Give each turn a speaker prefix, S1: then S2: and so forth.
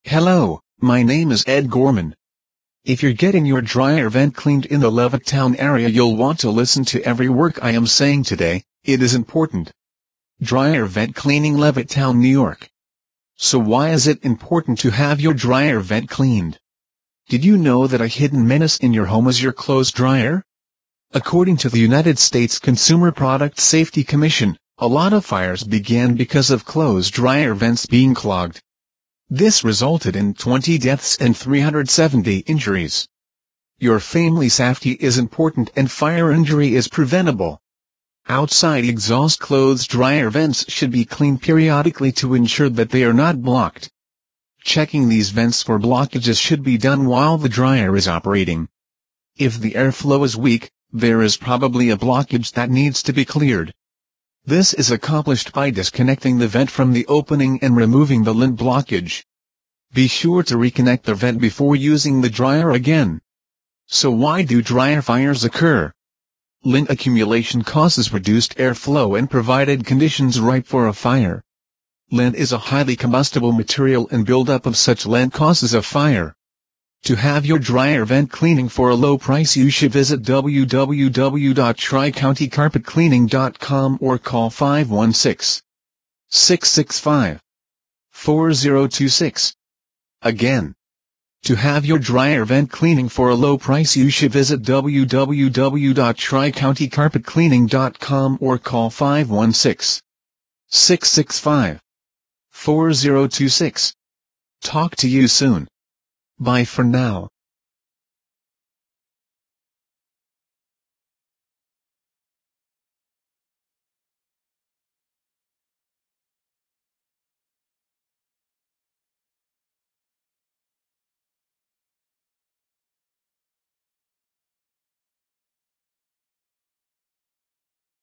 S1: Hello, my name is Ed Gorman. If you're getting your dryer vent cleaned in the Levittown area, you'll want to listen to every word I am saying today. It is important. Dryer vent cleaning, Levittown, New York. So why is it important to have your dryer vent cleaned? Did you know that a hidden menace in your home is your clothes dryer? According to the United States Consumer Product Safety Commission, a lot of fires began because of clothes dryer vents being clogged. This resulted in 20 deaths and 370 injuries. Your faimly saftey is important and fire injury is preventable. Outside exhaust clothes dryer vents should be cleaned periodically to ensure that they are not blocked. Checking these vents for blockages should be done while the dryer is operating. If the airflow is weak, there is probably a blockage that needs to be cleared. This is accomplished by disconnecting the vent from the opening and removing the lint blockage. Be sure to reconnect the vent before using the dryer again. So why do dryer fires occur? Lint accumulation causes reduced airflow and provided conditions ripe for a fire. Lint is a highly combustible material and buildup of such lint causes a fire. To have your dryer vent cleaning for a low price, you should visit www.tricountycarpetcleaning.com or call 516-665-4026. Again. To have your dryer vent cleaning for a low price, you should visit www.tricountycarpetcleaning.com or call 516-665-4026. Talk to you soon. Bye for now.